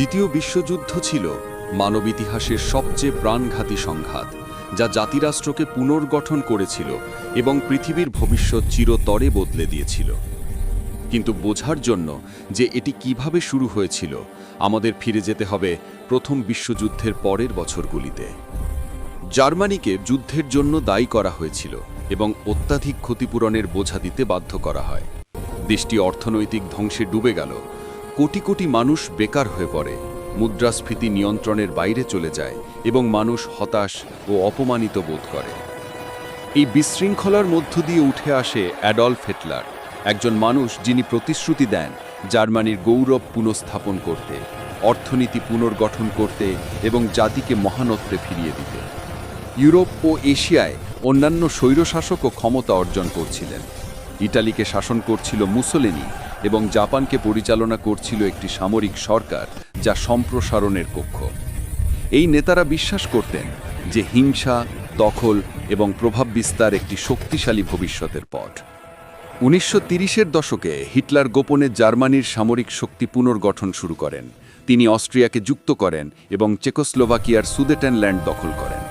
দ্বিতীয় বিশ্বযুদ্ধ ছিল মানব ইতিহাসের সবচেয়ে প্রাণঘাতী সংঘাত, যা জাতিরাষ্ট্রকে পুনর্গঠন করেছিল এবং পৃথিবীর ভবিষ্যৎ চিরতরে বদলে দিয়েছিল। কিন্তু বোঝার জন্য যে এটি কিভাবে শুরু হয়েছিল, আমাদের ফিরে যেতে হবে প্রথম বিশ্বযুদ্ধের পরের বছরগুলিতে। জার্মানিকে যুদ্ধের জন্য দায়ী করা হয়েছিল এবং অত্যাধিক ক্ষতিপূরণের বোঝা দিতে বাধ্য করা হয়। দেশটি অর্থনৈতিক ধ্বংসে ডুবে গেল, কোটি কোটি মানুষ বেকার হয়ে পড়ে, মুদ্রাস্ফীতি নিয়ন্ত্রণের বাইরে চলে যায় এবং মানুষ হতাশ ও অপমানিত বোধ করে। এই বিশৃঙ্খলার মধ্য দিয়ে উঠে আসে অ্যাডলফ হিটলার, একজন মানুষ যিনি প্রতিশ্রুতি দেন জার্মানির গৌরব পুনঃস্থাপন করতে, অর্থনীতি পুনর্গঠন করতে এবং জাতিকে মহানত্বে ফিরিয়ে দিতে। ইউরোপ ও এশিয়ায় অন্যান্য স্বৈরশাসকও ক্ষমতা অর্জন করছিলেন। ইটালিকে শাসন করছিল মুসোলিনি এবং জাপানকে পরিচালনা করছিল একটি সামরিক সরকার যা সম্প্রসারণের কক্ষ। এই নেতারা বিশ্বাস করতেন যে হিংসা, দখল এবং প্রভাব বিস্তার একটি শক্তিশালী ভবিষ্যতের পথ। 1930-এর দশকে হিটলার গোপনে জার্মানির সামরিক শক্তি পুনর্গঠন শুরু করেন। তিনি অস্ট্রিয়াকে যুক্ত করেন এবং চেকোস্লোভাকিয়ার সুদেটেনল্যান্ড দখল করেন।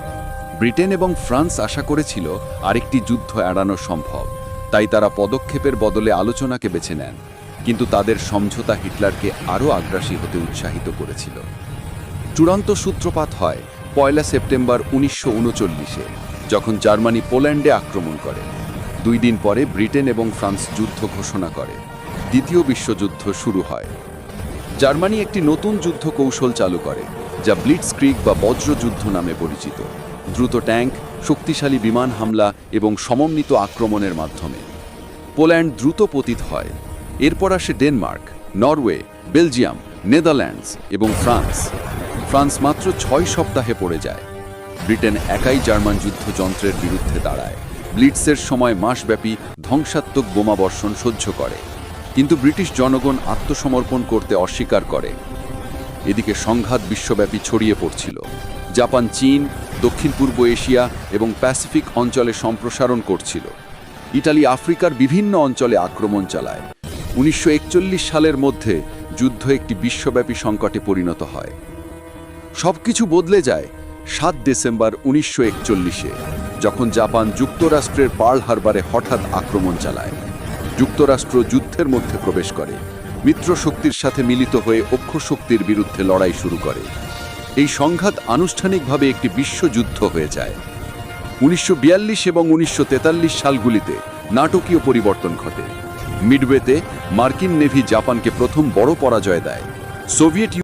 ব্রিটেন এবং ফ্রান্স আশা করেছিল আরেকটি যুদ্ধ এড়ানো সম্ভব, তাই তারা পদক্ষেপের বদলে আলোচনাকে বেছে নেন। কিন্তু তাদের সমঝোতা হিটলারকে আরও আগ্রাসী হতে উৎসাহিত করেছিল। চূড়ান্ত সূত্রপাত হয় 1 সেপ্টেম্বর 1939-এ, যখন জার্মানি পোল্যান্ডে আক্রমণ করে। 2 দিন পরে ব্রিটেন এবং ফ্রান্স যুদ্ধ ঘোষণা করে। দ্বিতীয় বিশ্বযুদ্ধ শুরু হয়। জার্মানি একটি নতুন যুদ্ধ কৌশল চালু করে, যা ব্লিটজক্রিগ বা বজ্রযুদ্ধ নামে পরিচিত। দ্রুত ট্যাঙ্ক, শক্তিশালী বিমান হামলা এবং সমন্বিত আক্রমণের মাধ্যমে পোল্যান্ড দ্রুত পতিত হয়। এরপর আসে ডেনমার্ক, নরওয়ে, বেলজিয়াম, নেদারল্যান্ডস এবং ফ্রান্স মাত্র 6 সপ্তাহে পড়ে যায়। ব্রিটেন একাই জার্মান যুদ্ধযন্ত্রের বিরুদ্ধে দাঁড়ায়, ব্লিটসের সময় মাসব্যাপী ধ্বংসাত্মক বোমাবর্ষণ সহ্য করে। কিন্তু ব্রিটিশ জনগণ আত্মসমর্পণ করতে অস্বীকার করে। এদিকে সংঘাত বিশ্বব্যাপী ছড়িয়ে পড়ছিল। জাপান, চীন, দক্ষিণ পূর্ব এশিয়া এবং প্যাসিফিক অঞ্চলে সম্প্রসারণ করছিল। ইটালি আফ্রিকার বিভিন্ন অঞ্চলে আক্রমণ চালায়। 1941 সালের মধ্যে যুদ্ধ একটি বিশ্বব্যাপী সংকটে পরিণত হয়। সবকিছু বদলে যায় 7 ডিসেম্বর 1941-এ, যখন জাপান যুক্তরাষ্ট্রের পার্ল হারবারে হঠাৎ আক্রমণ চালায়। যুক্তরাষ্ট্র যুদ্ধের মধ্যে প্রবেশ করে, মিত্র শক্তির সাথে মিলিত হয়ে অক্ষ শক্তির বিরুদ্ধে লড়াই শুরু করে। এই সংঘাত আনুষ্ঠানিকভাবে একটি বিশ্বযুদ্ধ হয়ে যায়। 1942 এবং 1943 সালগুলিতে নাটকীয় পরিবর্তন ঘটে। মিডওয়েতে মার্কিন নেভি জাপানকে প্রথম বড় পরাজয় দেয়। সোভিয়েত